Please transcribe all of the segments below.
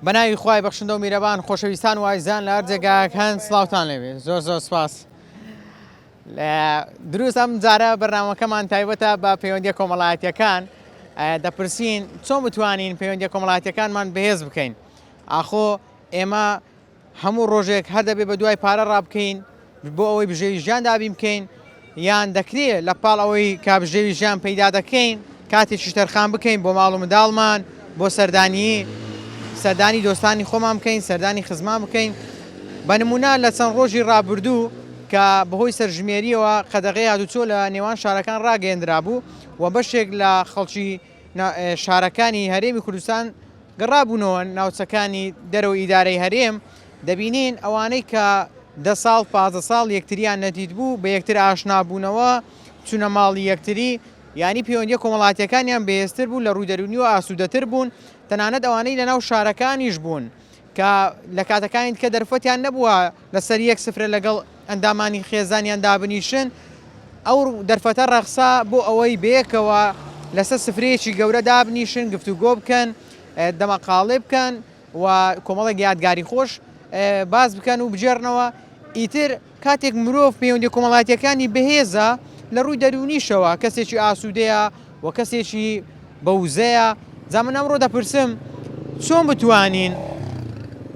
بەناوی خوای بەخشندە و میرەبان خۆشەویستان و ئایزان لە هەر جێگاکان سڵاوتان لێبێ زۆر سپاس. دروست ئەم جارە بەرنامەکەمان تایبەتە بە پەیوەندیە کۆمەڵایەتیەکان دەپرسین چۆن بتوانین پەیوەندیە کۆمەڵایەتیەکانمان بەهێز بکەین. ئاخۆ ئێمە هەموو ڕۆژێک هەر دەبێت بە دوای پارە ڕابکەین بۆ ئەوەی بژێوی ژیان دابین بکەین یان دەکرێت لە پاڵ ئەوەی کابژێوی ژیان پەیدا دەکەین کاتێکی تەرخان بکەین بۆ ماڵ و منداڵمان بۆ سەردانی دۆستانی خۆمان بکەین سەردانی خزمان بکەین. بە نمونە لە چەند ڕۆژی ڕابردوو کە بەهۆی سەرژمێریەوە قەدەغەی هاتوچۆ لە نێوان شارەکان ڕاگەیەندرا بوو و بەشێک لە خەڵکی شارەکانی هەرێمی کوردستان گەڕابوونەوە ناوچەکانی دەرەوە ئیدارەی هەرێم دەبینین ئەوانەی کە 10 ساڵ 15 ساڵ یەکتریان نەدید بوو بە یەکتر ئاشنابوونەوە چونە ماڵی یەکتری ینی پەیوەندیە کۆمەڵایەتیەکانیان بەهێزتر بوون لە ڕوودەرونی و ئاسوودەتر بوون تەنانەت ئەوانەی لەناو شارەکانیش بوون کە لە کاتەکانی کە دەرفەتیان نەبووە لەسەر یەک سفرە لەگەڵ ئەندامانی خێزانیان دابنیشن ئەو دەرفەتە ڕەخسا بۆ ئەوەی بەیەکەوە لەسەر سفرەیەکی گەورە دابنیشن گفتوگۆ بکەن دەمەقاڵێ بکەن و کۆمەڵێک یادگاری خۆش باز بکەن و بجێڕنەوە. ئیتر کاتێک مرۆڤ پەیوەندی کۆمەڵایەتیەکانی بەهێزە لە ڕووی دەرونیشەوە کەسێکی ئاسوودەیە و کەسێکی بەوزەیە. جا من ئەمڕۆ دەپرسم چۆن بتوانین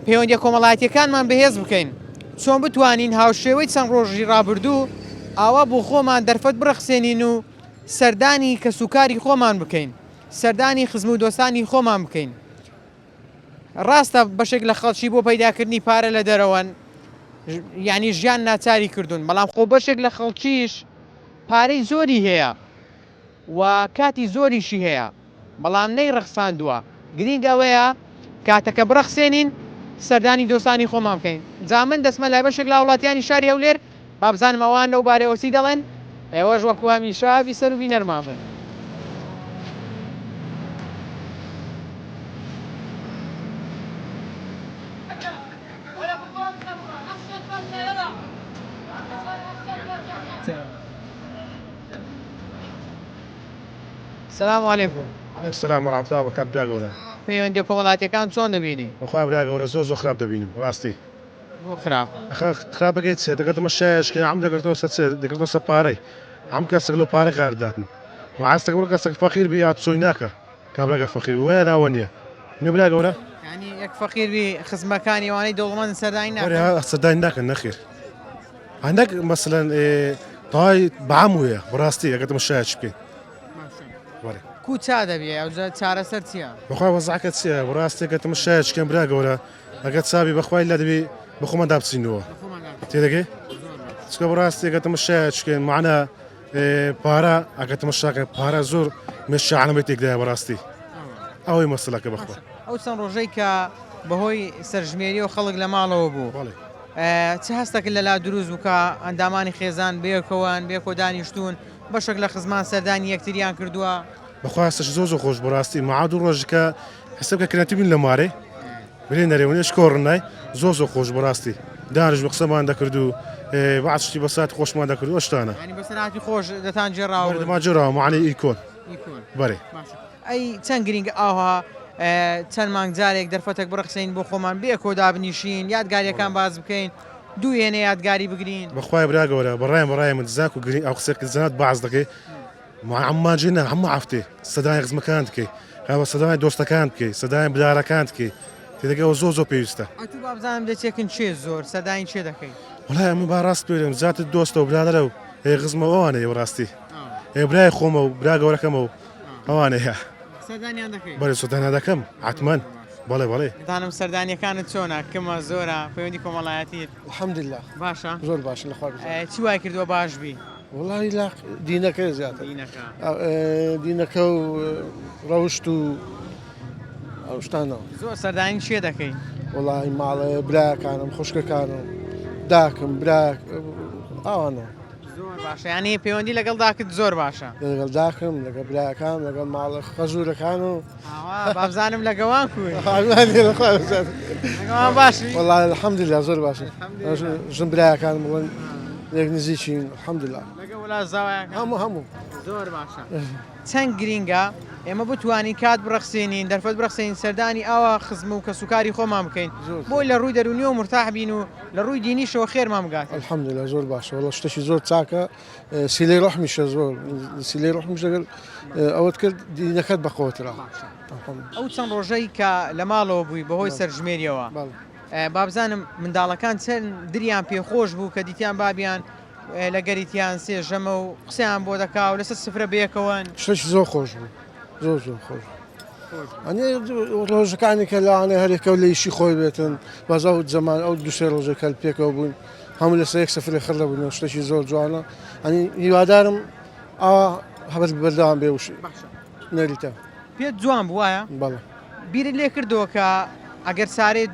پەیوەندیە کۆمەڵایەتیەکانمان بەهێز بکەین، چۆن بتوانین هاوشێوەی چەند ڕۆژی ڕابردوو ئاوا بۆ خۆمان دەرفەت بڕەخسێنین و سەردانی کەسوکاری خۆمان بکەین، سەردانی خزم و دۆستانی خۆمان بکەین. ڕاستە بەشێک لە خەڵکی بۆ پەیداکردنی پارە لە دەرەوەن یعنی ژیان ناچاری کردوون، بەڵام خۆ بەشێک لە خەڵکیش پارەی زۆری هەیە و کاتی زۆریشی هەیە بەڵام نەیڕەخساندووە. گرنگ ئەوەیە کاتەکە بڕەخسێنین سەردانی دۆستانی خۆمان بکەین. جا من دەسمە لای بەشێک لە وڵاتیانی شاری هەولێر با بزانم ئەوان لەو بارەوەسی دەڵێن ئێوەش وەکو هەمیشە بیسەر و بینەرمان بن. سلام علیکم. السلام ورحمة الله وبركاته براغورا. پەیوەندیە کۆمەڵایەتیەکان چۆن دەبینی؟ وخوای براغورا زۆر خراپ دەبینم ڕاستی. خراپ. خراپ بەگەیت سێ دەکەتەمە شایشکە عەم دەکەتەوە دەکەتەوە سەر پارەی. عەم کەسێک لەو پارەی قارداتن. وعاستەکە وەک کەسێک فەقیر بی هات چۆی ناکە. کابراگە فەقیر وایە ناوە نییە. نێ براگورا؟ یعنی یەک فەقیر بی خزمەکانی ئەوانەی دەوڵەمەند سەردانی ناکەن. وەرە سەردانی ناکەن نەخێر. هەندێک مەسەلەن تەواوی بەعام وەیە بەڕاستی ئەگەتەمە شایش بکەین. وەرە. کو چا دەبێ ئەو چارەسەر چییە؟ بەخوای وەزعەکە چییە؟ بەڕاستی ئەگەتەمە شایشکەم براگەورە ئەگەر چاوی بەخوای لە دەبێ بە خۆمان دابچینەوە. تێدەگەی؟ چکە بەڕاستی ئەگەتەمە شایشکەین معنە پارە ئەگەتەمە شاکە پارە زۆر مێشە عەلەمەی تێکدایە بەڕاستی. ئەوەی مەسەلەکە بەخوا. ئەو چەند ڕۆژەی کە بەهۆی سەرژمێری و خەڵک لە ماڵەوە بوو. چ هەستەکە لەلا دروست بووکە ئەندامانی خێزان بەیەکەوەن بێکۆ دانیشتون بەشێک لە خزمان سەردانی یەکتریان کردووە. بەخوا هەستەش زۆر خۆش بەڕاستی مەعاد و ڕۆژەکە حسابکە کرێتی بین لە مارێ برێ نەرێونێش کۆڕنای زۆر خۆش بەڕاستی دانیش بە قسەمان دەکرد و بەعات شتی بە سات خۆشمان دەکرد ئەو شتانە. ینی بەسەراتی خۆش دەتان جێڕاوە دەما جێڕاوە معنی ئیکۆن. بەرێ. ئەی چەند گرنگە ئاها چەند مانگ جارێک دەرفەتێک بڕەخسەین بۆ خۆمان بێکۆ دابنیشین یادگاریەکان باز بکەین دوو وێنە یادگاری بگرین. بەخوای براگەورە بەڕای من زاک و گرنگ ئەو قسەکە زەنات باز دەکەی عەمماجێنە هەموو عەفتێ سەدای خزمەکان بکەی هاوە سەدای دۆستەکان بکەی سەدای بدارەکان بکەی تێدەگەوە زۆر پێویستە. ئەتو با بزانم دەچێکن چێ زۆر سەداین چێ دەکەی؟ وەڵای ئەمە با ڕاست پێرم زیاتر دۆستە و برادەرە و خزمە ئەوانەیە ڕاستی برای خۆمە و برا گەورەکەمە و ئەوانەیە سەردانیان دەکەی؟ بەڵێ سەردانیا دەکەم حتمەن بەڵێ دانم سەردانیەکانت چۆنە کەمە زۆرە پەیوەندی کۆمەڵایەتیت؟ الحەمدلله باشە زۆر باشە لەخوا چی وای کردووە باش بی؟ وڵی لا دینەکە زیاتر دینەکە و ڕەوشت و ئەو شتانەوە زۆر سەردانی چێ دەکەی؟ وڵی ماڵە برایەکانم خوشکەکانم داکم برا ئەوانەوە زۆر باشە ینی پەیوەندی لەگەڵ داکت زۆر باشە لەگەڵ داکم لەگەڵ برایەکان لەگەڵ ماڵە خەزوورەکان و بابزانم لە گەوان کوی باشی وڵی الحەمدلله زۆر باشە ژن برایەکان بڵێن یەک نزیکین الحەمدلله لەگە وڵات زاوایەکان هەموو زۆر باشە چەند گرینگە ئێمە بتوانین کات بڕەخسێنین دەرفەت بڕەخسێنین سەردانی ئاوا خزم و کەسوکاری خۆمان بکەین بۆی لە ڕووی دەرونی و مرتاح بین و لە ڕووی دینیشەوە خێرمان بگات الحەمدولillah زۆر باشە وڵا شتێکی زۆر چاکە سیلەی ڕەحمیشە زۆر سیلەی ڕەحمیش دەگەر ئەوەت کرد دینەکەت بەخۆترا ئەو چەند ڕۆژەی کە لە ماڵەوە بووی بەهۆی سەرژمێریەوە بابزانم منداڵەکان چەند دریان پێخۆش بوو کە دیتیان بابیان لە گەریتیان سێژەمە و قسەیان بۆ دەکا و لەسەر سفرە بەیەکەوەن شتێکی زۆر خۆش بوو زۆر خۆش ئەنێ ڕۆژەکانی کە لەوانێ هەرێکە و لە ئیشی خۆی بێتن بەزاوت زەمان ئەو دوسێ ڕۆژەکە پێکەوە بوون هەموو لەسەر یەک سەفرێ خڕە بوون شتێکی زۆر جوانە ئەنی هیوادارم ئەوە هەبەت بەردەوام بێ وش نەریتە پێت جوان بووایە بەڵێ بیرت لێ کردەوە کە ئەگەر سارێت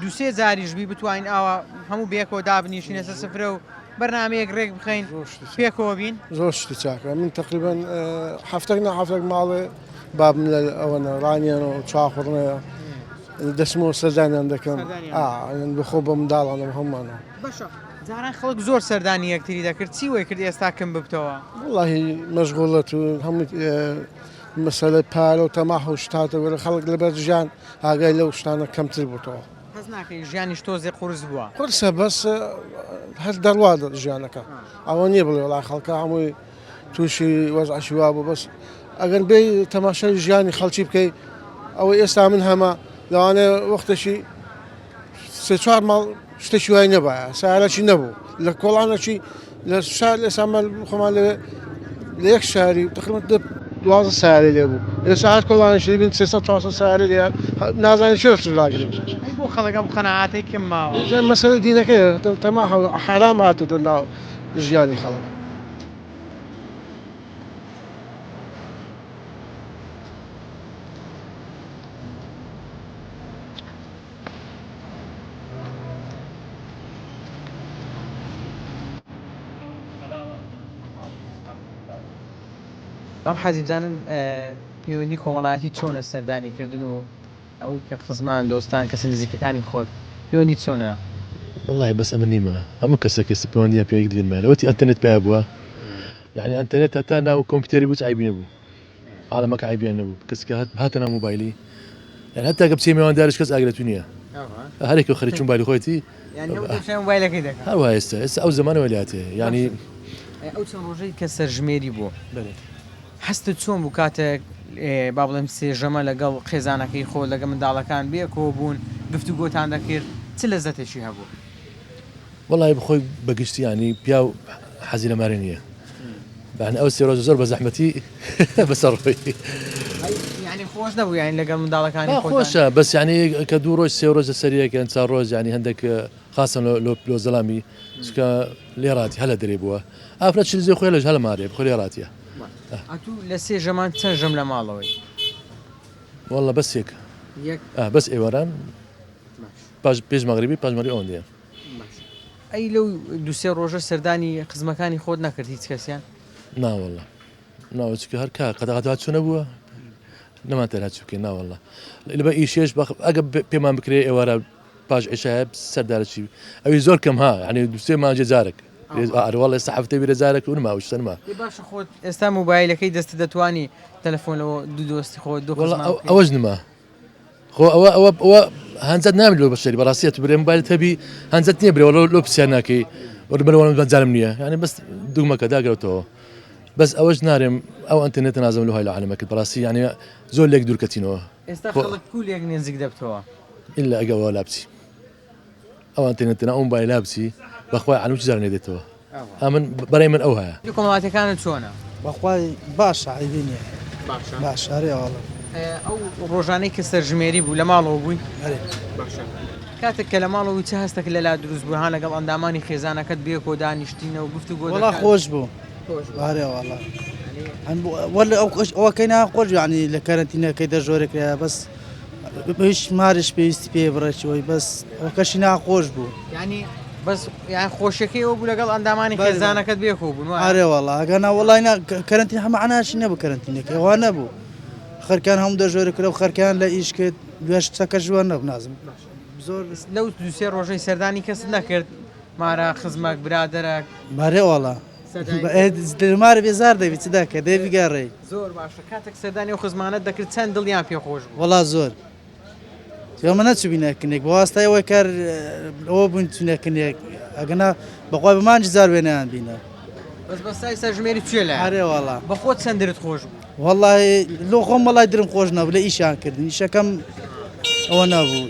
دوسێ زاریشبی بتوانین ئاوە هەموو بێکەوە دابنیشینە سەر سفرە و بەرنامەیەک ڕێک بخەین پێکەوە بین زۆر شتی چاکە من تقریبا هەفتێک هەفتێک ماڵێ بابم لە ئەوەنە ڕانیانەوە چاخڕنەیە دەسمەوە سەردانیان دەکەم بخۆ بە منداڵانم هەمومانە باشە جاران خەڵک زۆر سەردانی یەکتری دەکرد چی وەی کرد ئێستا کەم ببتەوە وڵاهی مەشغوڵەت و هەموو مەسەلەی پارە و تەماح و شتاتە وەرە خەڵک لەبەر ژیان ئاگای لەو شتانە کەمتر بووتەوە حەز ناکەی ژیانیش تۆزێ قورس بووە قورسە بەس هەر دەڕوادە ژیانەکە ئەوە نییە بڵێ وڵای خەڵکە هەمووی تووشی وەزعشی وا بوو بەس ئەگەر بێ تەماشای ژیانی خەڵکی بکەی ئەوەی ئێستا من هەمە لەوانەیە وەختەشی سێ چوار ماڵ شتێکی وای نەبایە سارەکی نەبوو لە کۆڵانەکی لە شار لە سامان خۆمان لە یەک شاری تقریبا 12 سارێ لێ بوو ئێستا هەر کۆڵانەشی بین 300 سارێ لێ نازانێت چێ لاگرین بۆ خەڵەکە بخەنەعاتەی کەم ماوە مەسەلە دینەکەیە تەماح حرام هاتوتە ناو ژیانی خەڵک ئەم حەزی بزانن پەیوەندی کۆمەڵایەتی چۆنە سەردانی کردن و ئەو کە خزمان دۆستان کەسە نزیکەکانی خۆت پەیوەندی چۆنە والله بس ئەمە نیمە هەموو کەسێکی پەیوەندیە پێوەندی گرمە لەوەتی ئەنتەرنێت پێ بووە یعنی ئەنتەرنێت هەتا ناو کۆمپیوتەری بوو عیبی نەبوو عالەمەکە عیبیان نەبوو کەسکە هاتە ناو موبایلی یعنی هەتا کە بچێ میواندارش کەس ئاگرێت نییە هەرێک خەری چوون موبایلی خۆیەتی موبایلەکەی دەکات هەروە ئێستا ئەو زمانەوە لاتێ یعنی ئەو چەند ڕۆژەی کە سەرژمێری بوو هەستت چۆن بوو کاتێک با بڵێم سێژەمە لەگەڵ خێزانەکەی خۆ لەگە منداڵەکان بێکەوە بوون گفتوگۆتان دەکرد چ لەزەتێکی هەبوو وڵی بخۆی بەگشتی ینی پیا و حەزی لەمارە نییە بەن ئەو سێ ڕۆژ زۆر بە زەحمەتی بەسەر ڕۆی ینی خۆش نەبوو یان لەگەڵ منداڵەکانی خۆشە بەس ینی کە دوو ڕۆژ سێ ڕۆژە سەریەکەن چا ڕۆژ ینی هەندێک خاصن لۆ زەلامی چکە لێڕاتی هەلە دەرێ بووە ئافرەت چیزی خۆی لەژ هەلە مارێ بخۆ لێڕاتیە ئەتوو لە سێ ژەمان چەند ژەم لە ماڵەوەی والله بەس یەک بەس ئێوەران پێش مەغریبی پاشمەری ئەوەن دیە ئەی لەو دوسێ ڕۆژە سەردانی خزمەکانی خۆت نەکرد هیچ کەسیان ناوەڵە ناوچکە هەر کا قەتەقەتات چۆنە بووە نەمان تەنها چووکەی ناوەڵە لەبە ئیشێش ئەگە پێمان بکرێ ئێوارە پاش عێشایە سەردارەچی ئەوی زۆر کەم ها ینی دوسێ مانجێ جارێک ئەروەڵ ئێستا هەفتەی بیرە جارێک و ماوشتنمە باشە خۆت ئێستا موبایلەکەی دەست دەتوانی تەلەفۆنەوە دوو دۆستی خۆ ئەوەش نما خۆ ئەوە هەنجەت نامێت لۆ بەشەری بەڕاستیەت برێ موبایلت هەبی هەنجەت نییە برێ لۆ پرسیار ناکەی وەربەرەوە جارم نییە ینی بەس دوگمەکە داگەوتەوە بەس ئەوەش نارێم ئەو ئەنتەرنێتە نازەم لە های لە عالەمەکەت بەڕاستی ینی زۆر لێک دوورکەتینەوە ئێستا خەڵک کولێک نێزیک دەبتەوە ئللا ئەگەوە لابچی ئەو ئەنتەرنێتە ئەو موبایل لابچی بەخوای عالم چ زار نێدێتەوە ئەمن بەرەی من ئەو هەیە کۆمەڵاتەکانت چۆنە بەخوای باشە عیبی نییە باش هەرێوەڵە ئەو ڕۆژانەی کە سەرژمێری بوو لە ماڵەوە بووی کاتێک کە لە ماڵەوەی چه هەستێک لەلا دروست بوو هەان لەگەڵ ئەندامانی خێزانەکەت بێکۆ دانیشتینە و گفتوگۆ وڵا خۆش بوو هەرێوەڵە ئەوەکەی ناخۆش ینی لە کەرنتینەکەی دەژۆرەکرا بەس هیچ مارش پێویستی پێ بڕێکەوەی بەس ئەوکەشی ناخۆش بوو ینی بەس یان خۆشیەکەی ئەو بوو لەگەڵ ئەندامانی خێزانەکەت بێکۆ بوون هەرێوەڵە ئەگەنا وڵای کەرنتین هەمە عناشی نەبوو کەرنتینەکەی ئەوە نەبوو خەرکان هەموو دەژۆرەکرا و خەرکان لە ئیش کرد دوێش چەکە ژوان نەبوو نازم زۆر لەو دوسێ ڕۆژەی سەردانی کەس نەکرد مارە خزمەک برادەرە مارێوەڵە دمار بێزار دەبێت چدا کە دەبیگەڕێ زۆر باشە کاتێک سەردانی و خزمانەت دەکرد چەند دڵیان پێخۆش بوو وڵا زۆر ئێمە نەچوبینەکنێک بۆ واستایەوەی کار ئەوە بوون چونەکنێک ئەگەنا بەخوای بمانج زار وێنیان بینە بەس بەستای سەرژمێری توێ لە هەرێ وەڵا بەخۆ چەندرت خۆش بوو وەڵی لۆ خۆم وەڵای درم خۆش نەبوو لە ئیشیان کردن ئیشەکەم ئەوە نەبوو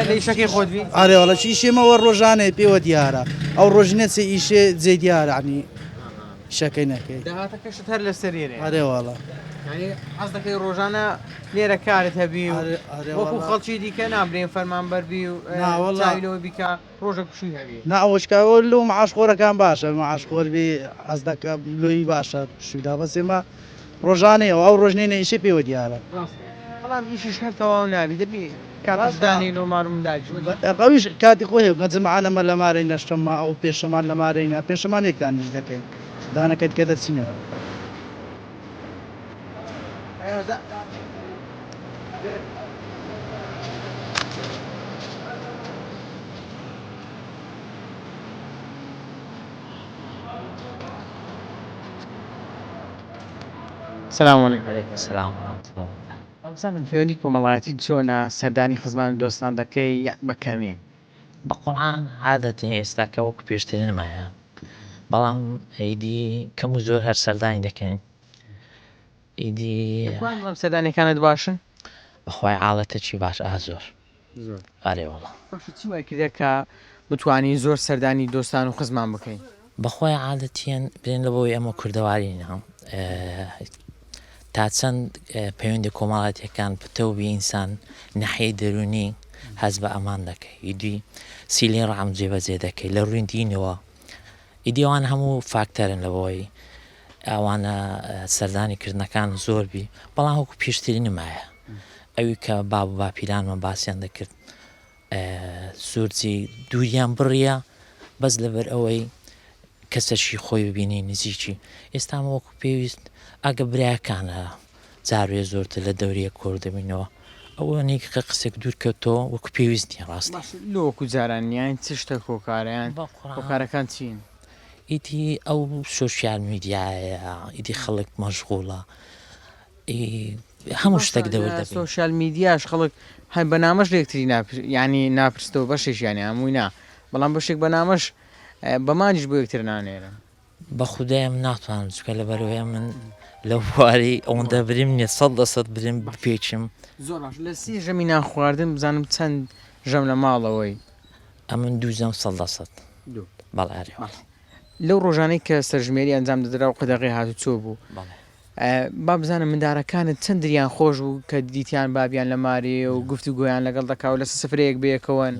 لە ئیشەکەی خۆت بی ئارێ وەڵە ئیشێمەوە ڕۆژانەیە پێوە دیارە ئەو ڕۆژنێت ئیشێ جێ دیارە عنی شەکەی نەکەی داهاتەکەشت هەر لە سەرێرێ ئارێ وەڵە حەز دەکەی ڕۆژانە لێرە کارت هەبی و وەکو خەڵکی دیکە نابرێن فەرمانبەربی و چاویلەوە بیکە ڕۆژە کوشی هەبی ناوەشکاوە لەو معاشخۆرەکان باشە معاشخۆر بێ ئەس دەکە لۆی باشە شودا بەسێمە ڕۆژانەیەوە ئەو ڕۆژنێنە ئیشێ پێوە دیارە بەڵام ئیشیش هەر تەواو نابی دەبی کاتدانی لۆ مارومداجی ئەویش کاتی خۆی گەنجمەعانەمە لە مارەی نەشتەمە ئەو پێشەمان لە مارەینە پێشەمانێکتان نیش دەکەین دانەکەت کە دەچینەوە سلام علیکم عليكم السلام ورحمة الله. ئەمزانم پەیوەندی کۆمەڵایەتی چۆنە سەردانی خزمان دۆستان دەکەی بەکەمی بەقورآن عادەتی ئێستاکە وەکو پێشتر نمایە بەڵام ئەیدی کەم و زۆر هەر سەردانی دەکەین ئیدی بەڵام سەردانیەکانت باشن بەخوای عاڵەتەکی باش زۆر ئارێ وەڵا باشە چی وای کردێت کە بتوانی زۆر سەردانی دۆستان و خزمان بکەین بەخوای عادەتیان برێن لەبەوەی ئەمە کوردەوارینە تا چەند پەیوەندی کۆمەڵایەتیەکان پتەوبی ئینسان نەحەی دەرونی هەز بە ئەمان دەکەی ئیدی سیلێ ڕام جێبەجێ دەکەی لە ڕووی دینەوە ئیدی ئەوان هەموو فاکتەرن لەبەوەی ئەوانە سەردانیکردنەکان زۆربی بەڵام وەکو پێشتری نمایە ئەوی کە باب و باپیرانمە باسییان دەکرد سوورجی دووریان بڕیە بەس لەبەر ئەوەی کەسەشی خۆی ببینی نزیکی ئێستا وەکو پێویست ئەگە برایەکانە جاروێ زۆرتر لە دەورەیە کۆر دەبینەوە ئەوە نیکە قسێک دوورکەوتەوە وەکو پێویستی ڕاستی لۆکو جارانیان چ شتە کۆکاریان کۆکارەکان چین ئیتی ئەو سۆشیال میدیایە ئیدی خەڵک مەشغوڵە هەموو شتێک دەوردە سۆشیال میدیاش خەڵک هەر بەنامەش لێکتری ینی ناپرستەوە بەشێک یانی هەمووی نا بەڵام بەشێک بەنامەش بەمانیش بۆ یەکتر نانێرن بە خوددایم ناتوانم چکە لە بەرەوەی من لەو بواری ئەوەندە بریم نیە 100% بریم پێچم زۆر باش لە سی ژەمی نان خواردن بزانم چەند ژەم لە ماڵەوەی ئەمن دووزەم 100% بەڵێ لەو ڕۆژانەی کە سەرژمێری ئەنجام دەدرا و قەدەغی هاتوچۆ بوو با بزانم مندارەکانت چەند دریان خۆش بوو کە دیتیان بابیان لە مارێ و گفت و گۆیان لەگەڵ دەکاو لە سفرەیەک بەیەکەوەن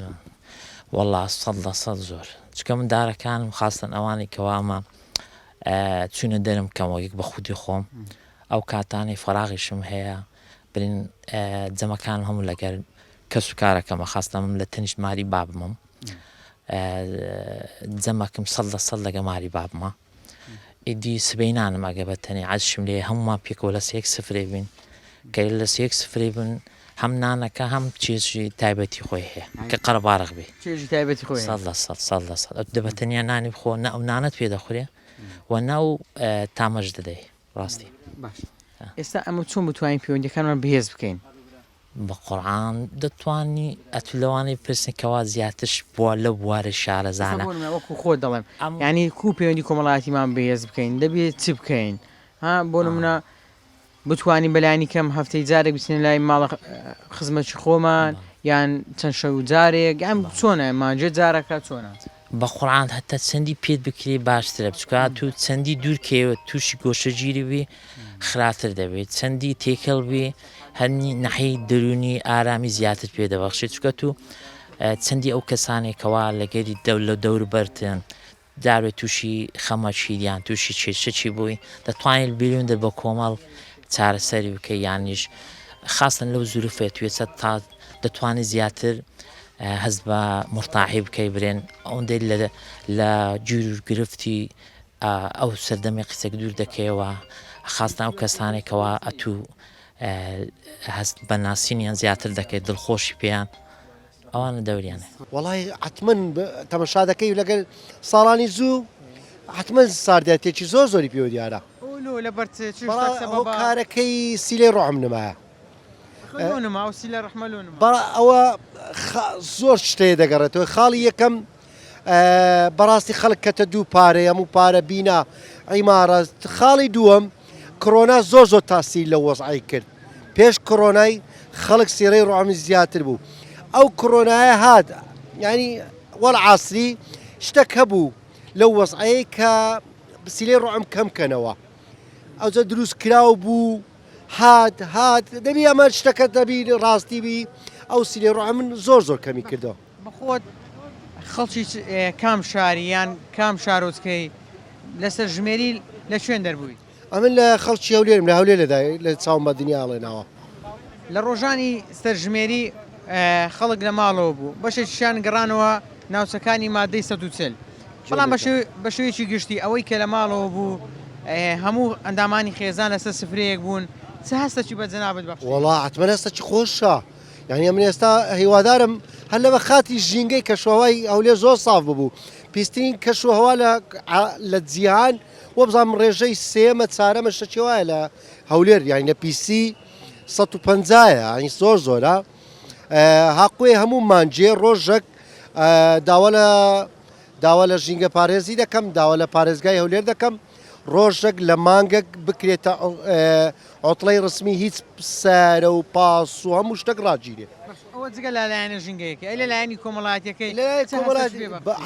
وەڵا 100% زۆر چکە من دارەکانم خاستن ئەوانی کەوامە چوونە دەرم کەمەوەیەک بە خودی خۆم ئەو کاتانی فراغیشم هەیە برین جەمەکان هەموو لەگەر کەس و کارەکەمە خاستەم لە تەنیشت ماری بابمم جەمەکەم 100% لەگە ماری بابمە ئیدی سبەینانم ئەگە بەتەنی عەزشم لێ هەمومان پێکەوە لە سێک سفرێ بین کە لە سێک سفرێ بن هەم نانەکە هەم چێژی تایبەتی خۆی هەیە کە قەرەبارغ بێ چێژی تایبەتی خۆی 100% دەبەتەنیا نانی بخۆ نە ئەو نانت پێ دەخورێ و ناو تامەش دەدەی ڕاستی باش ئێستا ئەمە چۆن بتوانین پەیوەندیەکانمان بەهێز بکەین بە قورعان دەتوانی ئەتو لەوانەی پرسنکەوا زیاترش بووە لە بوارە شارەزانە وەکو خۆ دەڵێم ینی کو پەیوەندی کۆمەڵایەتیمان بەهێز بکەین دەبێت چی بکەین ها بۆ نمونە بتوانین بەلایانی کەم هەفتەی جارێک بچینە لای ماڵە خزمەتی خۆمان یان چەند شەو جارێک ئەم چۆنە مانجێ جارەکە چۆنە بە قورعان هەتا چەندی پێت بکری باشترە بچکات تو چەندی دوورکەوە تووشی گۆشەگیری بی خراپتر دەبێت چەندی تێکەڵ بێ هەرنی نەحەی دەرونی ئارامی زیاتر پێ دەبەخشێت چکە تو چەندی ئەو کەسانێکەوە لەگەری لە دەور بەرتن داروێت تووشی خەمەچیریان تووشی چێشەچی بووی دەتوانێت بیرون دە بە کۆمەڵ چارەسەری بکەی یانیش خاستن لەو زوروفێتوێت تا دەتوانێت زیاتر هەست بە مرتاحی بکەی برێن ئەوەندەی لە گیر گرفتی ئەو سەردەمی قسەک دوور دەکەیەوە خاستن ئەو کەسانێکەوە ئەتوو هەست بە ناسینیان زیاتر دەکەیت دڵخۆشی پێیان ئەوانە دەوریانە وڵی حتمما تەمەشا دەکەی لەگەر ساڵانی زوو حتمما ساردەتێکی زۆر زۆری پێوە دیارە قولوا لبرت شو ئەو سبب کارەکەی سیلێ ڕۆحم نمایە خلونما او سيلا رحملونما ئەوە زۆر شتەیە دەگەڕێتەوە خاڵی یەکەم بەڕاستی خەڵک کەتە دوو پارەی هەموو پارە بینا عیمارە خاڵی دووەم کۆرۆنا زۆر تاسی لە وەزعی کرد پێش کۆرۆنای خەڵک سێرەی ڕۆحمی زیاتر بوو ئەو کۆرۆنایە هات ینی وەڵعاسری شتێک هەبوو لەو وەزعەیە کە سیلەی ڕۆحم کەمکەنەوە ئەوجە دروست کراو بوو هات دەبی ئەمە شتەکە دەبی ڕاستی بی ئەو سیلەی ڕۆحم من زۆر کەمی کردەوە بخۆت خەڵکی کام شاریان کام شارۆچکەی لەسەر ژمێری لە شوێن دەربووی ئەمن لە خەڵکی هەولێرم لە هەولێر لەدای لە چاوم بە دنیاڵێناوە لە ڕۆژانی سەرژمێری خەڵک لە ماڵەوە بوو بەشێکیشان گەڕانەوە ناوچەکانی مادەی 140 بەڵام بە شێوەیەکی گشتی ئەوەی کە لە ماڵەوە بوو هەموو ئەندامانی خێزان لەسەر سفرەیەک بوون چه هەستەی بە جەنابەت بەخش وڵا حتممە هەستەی خۆشە یعنی من ئێستا هیوادارم هەر لە بە خاتی ژینگەی کەشوهەوای ئەولێ زۆر ساف ببوو پیسترین کەشوهەوا لە جیهان وە بزانام ڕێژەی سێمە چارەمە شتێکی وایە لە هەولێر یانی لە پیسی 150 ینی زۆرە هاقوێ هەموو مانجێ ڕۆژێک داوا لە ژینگە پارێزی دەکەم داوا لە پارێزگای هەولێر دەکەم ڕۆژێک لە مانگەک بکرێتە ئۆتڵی ڕسمی هیچ سارە و پاس و هەموو شتێک ڕاگیرێ ئەوە جگە لەلایەنە ژینگەیەکی ئەی لەلایەنی کۆمەڵایەتەکەی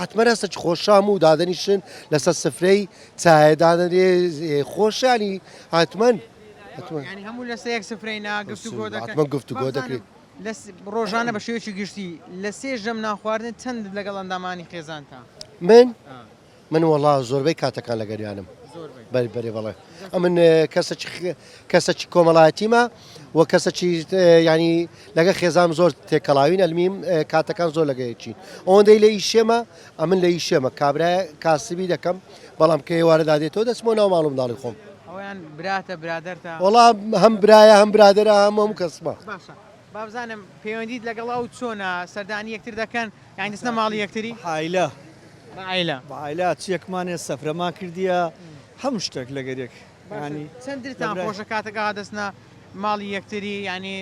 حتممە هەستە خۆشام و دادەنیشن لەسەر سفرەی چایدادەێ خۆشیانی حتممە ینی هەموو لەسەر یەک سفرەی ناگفتوگۆ حتممە گفتوگۆ دەکرێت ڕۆژانە بە شێوەیەکی گشتی لە سێ ژەم ناخواردن چەند لەگەڵ ئەندامانی خێزانتە من وەڵا زۆربەی کاتەکان لە گەریانم بەری بەڵێ ئەمن کەسەی کۆمەڵایەتیمە وە کەسەی ینی لەگە خێزام زۆر تێکەڵاوین ئەلمیم کاتەکان زۆر لەگەیەکین ئەوەندەی لە ئیشێمە ئەمن لە ئیشێمە کابرای کاسبی دەکەم بەڵام کە ێوارە دادێتەوە دەچمەوە ناو ماڵم داڵی خۆم ئەویان براتە برادەرتە وەڵا هەم برایە هەم برادرە هەموو کەسمە باشە بابزانم پەیوەندیت لەگەڵ ئەو چۆنە سەردانی یەکتر دەکەن یانی دەستە ماڵی یەکتری عیلە عیلە چیەکمانێ سەفرەمان کردیە هەموو شتێک لەگەرێک ینی چەندتان خۆشە کاتەکە دەستنە ماڵی یەکتری ینی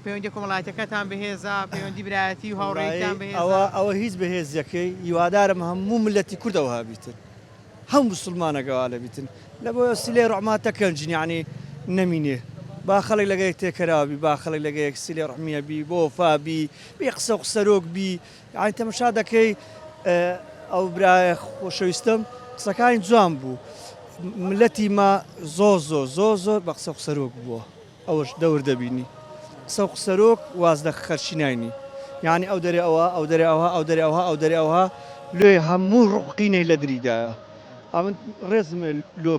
پەیوەندی کۆمەڵایەتەکەتان بەهێزا پەیوەندی برایەتی و هاوڕێیتان بەهێزا ئەوە هیچ بەهێزیەکەی هیوادارم هەموو ملەتی کوردەوە هەبیتن هەموو مسلمانەگەوا لە بیتن لە بۆ سیلێ ڕۆحماتەکەنجین ینی نەمینێ با خەڵک لەگەیەک تێکەراوی با خەڵک لەگەیەک سیلێ ڕحمیە بی بۆ وفابی بێ قسە و قسەرۆک بی یانی تەمەشا دەکەی ئەو برایە خۆشەویستم قسەکانی جوان بوو ملەتی ما زۆر بە قسە و قسەرۆک بووە ئەوەش دەور دەبینی قسە و قسەرۆک واز لە خەرشی ناینی یعنی ئەو دەرێ ئەوە ئەو دەرێ ئەوها ئەو دەرێ ئەوها ئەو دەرێ ئەوها لێ هەموو ڕقینەی لە دریدایە ئەمن ڕێزمە لۆ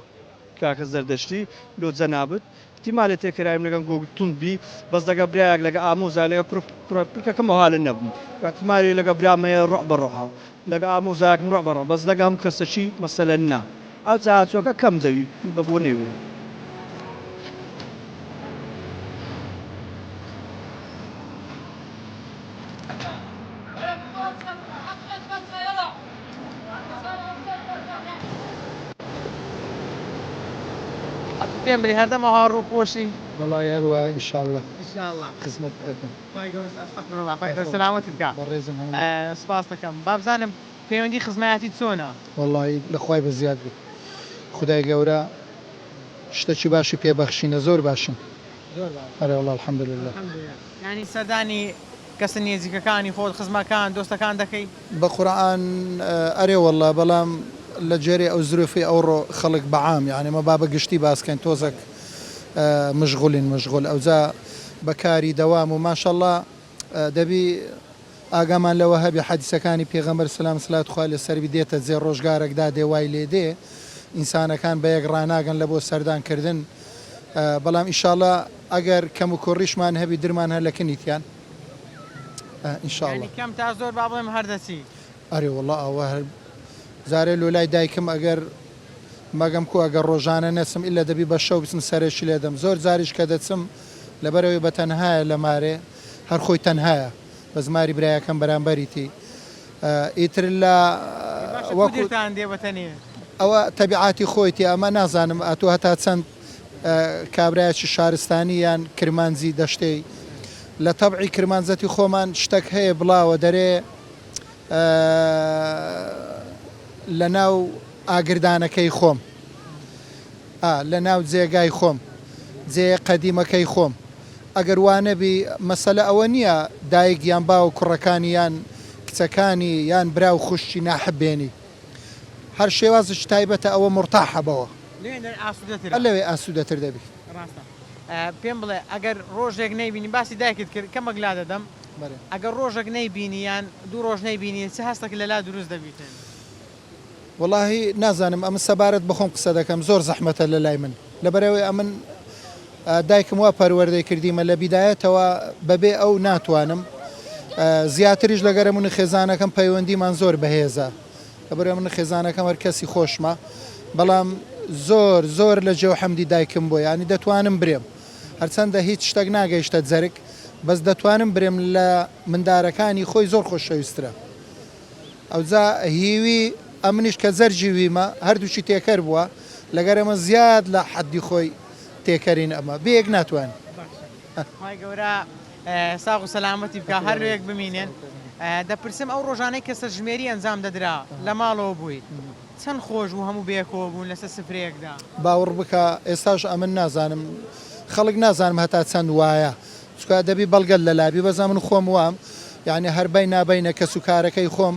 کاکە زەردەشتی لۆ جەنابەت احتیمالە تێکەرایم لەگەم گۆتون بی بەس لەگە برایەک لەگە ئامۆزا لەگە پرکەکەمە حالە نەبووم احتیمالی لەگە برامەیە ڕۆح بەڕۆحاو لەگە ئامۆزایەکم ڕۆح بەڕۆ بەس لەگە هەم کەسەچی مەسەلە نا ئەو جاچۆکە کەم دەوی بە بۆ نێوێ پێم بری هەردەمەوە ڕووپۆشی وڵای هەروە ئینشاءالله خزمەت خزمەت سلامەتت بکە بەڕێزم سپاس دەکەم بابزانم پەیوەندی خزمەتی چۆنە وڵی لەخوای بە زیاد بێت خدای گەورە شتێکی باشی پێبەخشینە زۆر باشن هەرە وڵا الحەمدولله ینی سەردانی کەسە نێزیکەکانی خۆت خزمەکان دۆستەکان دەکەی بە قورئان ئەرێ وەڵا بەڵام لە جێری ئەو زروفی ئەوڕۆ خەڵک بەعام یعنی مە بابە گشتی باسکەین تۆزێک مشغول ئەوجا بەکاری دەوام و ماشەڵڵا دەبی ئاگامان لەوە هەبی حەدیسەکانی پێغەمبەر سەلام سڵات خوا لە سەروی دێتە جێ ڕۆژگارێکدا دێوای لێدێ ئینسانەکان بە یەک ڕناگەن لە بۆ سەردانکردن بەڵام ئیشاڵڵا ئەگەر کەم و کوڕیشمان هەبی درمان هەر لە کنیتیان ئینشاءڵڵا کەم تا زۆر با بڵێم هەردەچی ئەرێ وڵا ئەوە هەر زارێ لۆ لای دایکم ئەگەر مەگەم کو ئەگەر ڕۆژانە نەچم ئللا دەبی بە شەو بچم سەرێکی لێدەم زۆر جاریش کە دەچم لەبەرەوەی بە تەنهایە لە مارێ هەر خۆی تەنهایە بە زماری برایەکەم بەرامبەریتی ئیتر لە وەکوتان دێ بەتەنێ ئەوە تەبیعاتی خۆیتی ئەمە نازانم ئەتو هەتا چەند کابراایکی شارستانی یان کرمانجی دەشتەی لە تەبعی کرمانزەتی خۆمان شتێک هەیە بڵاوە دەرێ لە ناو ئاگردانەکەی خۆم لە ناو جێگای خۆم جێ قەدیمەکەی خۆم ئەگەر وانەبی مەسەلە ئەوە نییە دایک یان باو کوڕەکانی یان کچەکانی یان برا و خوشتی ناحبێنی هەر شێوازش تایبەتە ئەوە مرتاحەبەوە لەوێ ئاسوودەتر دەبی پێم بڵێ ئەگەر ڕۆژێک نەیبینی باسی دایکت کرد کەمەک لا دەدەم ئەگەر ڕۆژێک نەیبینی یان دوو ڕۆژ نەیبینی چه هەستێک لەلا دروست دەبیتن وڵاهی نازانم ئەمە سەبارەت بخۆم قسە دەکەم زۆر زەحمەتە لە لای من لەبەرەوەی ئەمن دایکم وا پەروەردەی کردیمە لە بیدایەتەوە بەبێ ئەو ناتوانم زیاتریش لەگەرە من خێزانەکەم پەیوەندیمان زۆر بەهێزە لەبەرە من خێزانەکەم هەر کەسی خۆشمە بەڵام زۆر لە جێو حەمدی دایکم بۆ ینی دەتوانم برێم هەرچەندە هیچ شتێک ناگەیشتە جەرگ بەس دەتوانم برێم لە مندارەکانی خۆی زۆر خۆشەویسترە ئەوجا هیوی ئەمنیش کە زەرجی ویمە هەردووشی تێکەر بووە لەگەرەمە زیاد لە حەدی خۆی تێکەرین ئەمە بەیەک ناتوان خی گەورە ساغ و سەلامەتی بکە هەروەیەک بمینێن دەپرسم ئەو ڕۆژانەی کە سەرژمێری ئەنجام دەدرا لە ماڵەوە بوویت چەند خۆش و هەموو بێکەوە بوون لەسەر سفرەیەکدا باوەڕ بکە ئێستاش ئەمن نازانم خەڵک نازانم هەتا چەند وایە چکە دەبی بەڵگەت لە لابی بەزە من خۆم وام یعنی هەربەی نابینە کەس و کارەکەی خۆم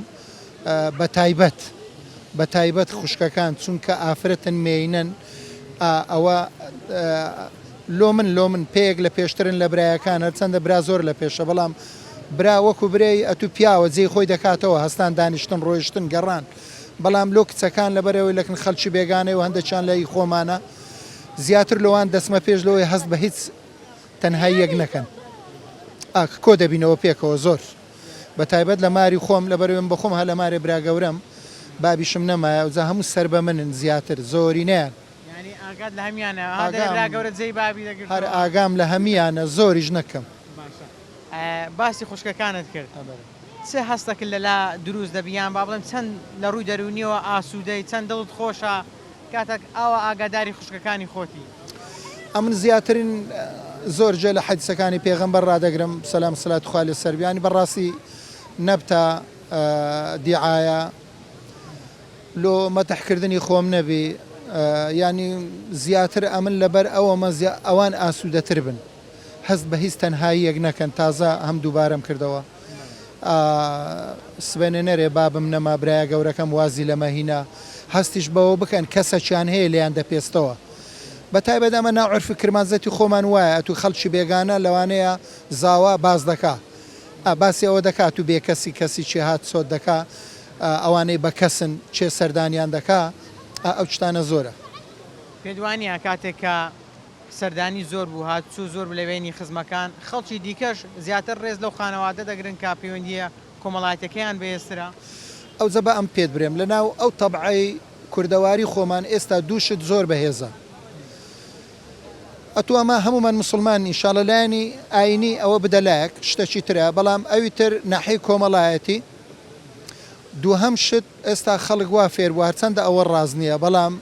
بە تایبەت خوشکەکان چونکە ئافرەتن مێینن ئەوە لۆ من پێیەک لە پێشترن لە برایەکان هەرچەندە برا زۆر لە پێشە بەڵام برا وەکو برەی ئەتو پیاوە جێی خۆی دەکاتەوە هەستان دانیشتن ڕۆیشتن گەڕان بەڵام لۆ کچەکان لەبەرەوەی لەکن خەلکی بێگانەی و هەندێکیان لای خۆمانە زیاتر لەوان دەسمە پێش لەوەی هەست بە هیچ تەنهایی یەک نەکەن کۆ دەبینەوە پێکەوە زۆر بە تایبەت لە ماری خۆم لەبەرەوەم بە خۆم هە لە مارێ برا گەورەم بابیشم نەمایە وجا هەموو سەر بە منن زیاتر زۆری نیان ئاگات لە هەمیانە گەورە جێی بابی دەگرێت هەر ئاگام لە هەمیانە زۆریش نەکەم باسی خوشکەکانت کرد چه هەستەکە لەلا دروست دەبیان با بڵێم چەند لە ڕووی دەرونیەوە ئاسوودەی چەند دڵت خۆشە کاتێک ئەوە ئاگاداری خوشکەکانی خۆتی ئەمن زیاترین زۆر جێ لە حەدیسەکانی پێغەمبەر ڕادەگرم سەلام سەلات خوا لە سەربیانی بەڕاستی نەبتە دیعایە لۆ مەتەحکردنی خۆم نەبی ینی زیاتر ئەمن لەبەر ئەوان ئاسوودەتر بن هەست بە هیچ تەنهاییەک نەکەن تازە هەم دووبارەم کردەوە سبێنە نەرێ بابم نەما برایە گەورەکەم وازی لە مەهینە هەستیش بەوە بکەن کەسەچیان هەیە لێیان دەپێستەوە بە تایبەت ئەمە ناوعرفی کرمانزەتی خۆمان وایە ئەتو خەڵکی بێگانە لەوانەیە زاوا باز دەکا باسی ئەوە دەکات و بێ کەسی چێ هات سۆت دەکا ئەوانەی بە کەسن چێ سەردانیان دەکا ئەو شتانە زۆرە پێدوانە کاتێک کە سەردانی زۆر بوو هات چوو زۆر لەوێنی خزمەکان خەڵکی دیکەش زیاتر ڕێز لەو خانەوادە دەگرن کا پەیوەندیە کۆمەڵایەتەکەیان بەێسترا ئەو جەبە ئەم پێت برێم لە ناو ئەو تەبعی کوردەواری خۆمان ئێستا دووشت زۆر بەهێزە ئەتو ئەمە هەمومان مسلمان ئینشاڵە لایەنی ئاینی ئەوە بدەلایەک شتێکی ترە بەڵام ئەوی تر ناحەی کۆمەڵایەتی دووهەم شت ئێستا خەڵک وا فێر بوو هەرچەندە ئەوە ڕاز نییە بەڵام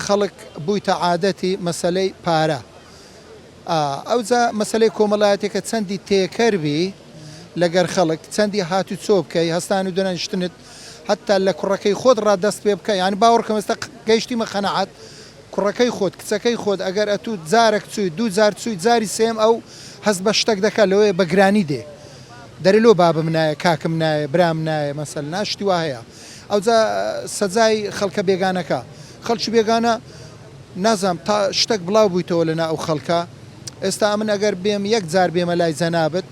خەڵک بوویتە عادەتی مەسەلەی پارە ئەوجا مەسلەی کۆمەڵایەتێکە چەندی تێکەربی لەگەر خەڵک چەندی هاتی چۆ بکەی هەستان و دەنیشتنت حتا لە کوڕەکەی خۆت ڕادەست پێ بکە ینی باوەڕکەم ئێستا گەیشتیمە خەنەعەت کوڕەکەی خۆت کچەکەی خۆت ئەگەر ئەتوو جارێک چووی دوو جار چووی جاری سێم ئەو هەست بە شتێک دەکات لەوەیە بە گرانی دێ دەری لۆ بابم نایە کاکم نایە برام نایە مەسەل ناشتی وا هەیە ئەوجا سەجای خەڵکە بێگانەکە خەڵکی بێگانە نازام تا شتێک بڵاو بوویتەوە لەنا ئەو خەڵکە ئێستا من ئەگەر بێم یەک جار بێمە لای جەنابەت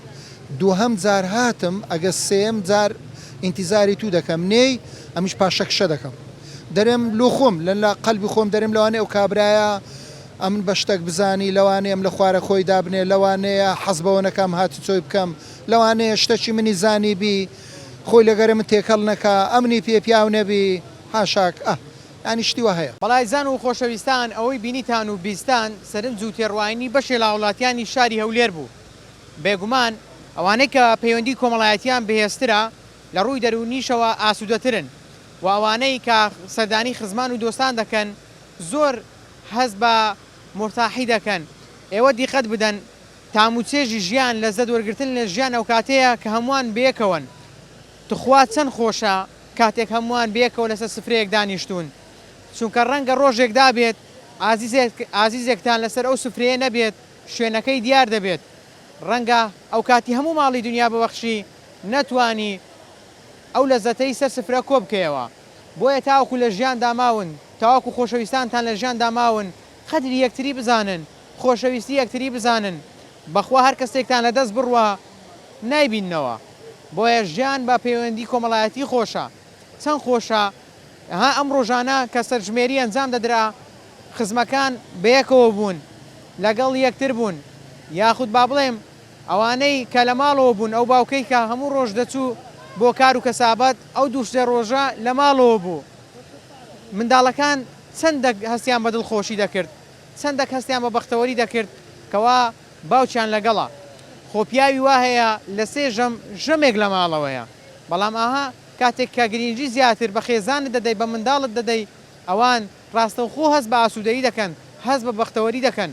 دووهەم جار هاتم ئەگە سێم جار ئینتیزاری تو دەکەم نێی ئەمیش پاشەکشە دەکەم دەرێم لۆ خۆم لە قەلبی خۆم دەرێم لەوانەیە ئەو کابرایە ئەمن بە شتێک بزانی لەوانەیە ئەم لە خوارە خۆی دابنێ لەوانەیە حەزبەوە نەکەم هاتی چۆی بکەم لەوانەیە شتێکی منی زانی بی خۆی لەگەرە من تێکەڵ نەکە ئەمنی پێ پیاو نەبی هاشاک ینی شتی وە هەیە بەڵای زان و خۆشەویستان ئەوەی بینیتان و بیستان سەرنج و تێڕوانی بەشێ لە وڵاتیانی شاری هەولێر بوو بێگومان ئەوانەی کە پەیوەندی کۆمەڵایەتیان بەهێزترە لە ڕووی دەرونیشەوە ئاسوودەترن و ئەوانەی کە سەردانی خزمان و دۆستان دەکەن زۆر هەست بە مرتاحی دەکەن. ئێوە دیقەت بدەن تاموچێژی ژیان لە زەد وەرگرتن لە ژیان ئەو کاتەیە کە هەمووان بێکەوەن. تخوا چەند خۆشە کاتێک هەمووان بێکەوە لەسەر سفرەیەک دانیشتون، چونکە ڕەنگە ڕۆژێکدا بێت ئازیزێکتان لەسەر ئەو سفرەیە نەبێت، شوێنەکەی دیار دەبێت. ڕەنگە ئەو کاتی هەموو ماڵی دنیا ببەخشی نەتوانی ئەو لەزەتەی سەر سفرە کۆ بکەیەوە. بۆیە تاوەکو لە ژیان داماون، تاوەکو خۆشەویستانتان لە ژیان داماون، قەدری یەکتری بزانن، خۆشەویستی یەکتری بزانن. بەخوا هەر کەسێکتان لە دەست بڕوە نایبیننەوە. بۆیە ژیان بە پەیوەندی کۆمەڵایەتی خۆشە. چەند خۆشە ها ئەم ڕۆژانە کە سەرژمێری ئەنجام دەدرا خزمەکان بەیەکەوە بوون، لەگەڵ یەکتر بوون، یاخود با بڵێم ئەوانەی کە لە ماڵەوە بوون، ئەو باوکەی کە هەموو ڕۆژ دەچوو بۆ کار و کەسابەت ئەو دووشتە ڕۆژە لە ماڵەوە بوو. منداڵەکان چەندێک هەستیان بە دڵخۆشی دەکرد، چەندێک هەستیان بە بەختەوەری دەکرد کەوا باوچیان لەگەڵە. خۆپیاوی وا هەیە لە سێ ژەمێک لە ماڵەوەیە، بەڵام ئاها کاتێک کە گرنگی زیاتر بە خێزانت دەدەی، بە منداڵت دەدەی، ئەوان ڕاستەوخۆ هەست بە ئاسوودەیی دەکەن، هەست بە بەختەوەری دەکەن.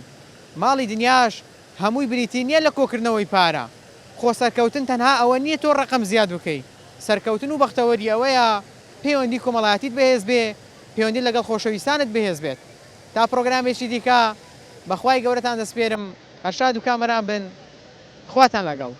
ماڵی دنیاش هەمووی بریتی نییە لە کۆکردنەوەی پارە. خۆ سەرکەوتن تەنها ئەوە نییە تۆ ڕقم زیاد بکەی، سەرکەوتن و بەختەوەری ئەوەیە پەیوەندی کۆمەڵایەتیت بەهێز بێ، پەیوەندی لەگەڵ خۆشەویستانت بەهێز بێت. تا پرۆگرامێکی دیکە بەخوای گەورەتان دەسپێرم، هەشاد و کامەران بن، خواتان لەگەڵ.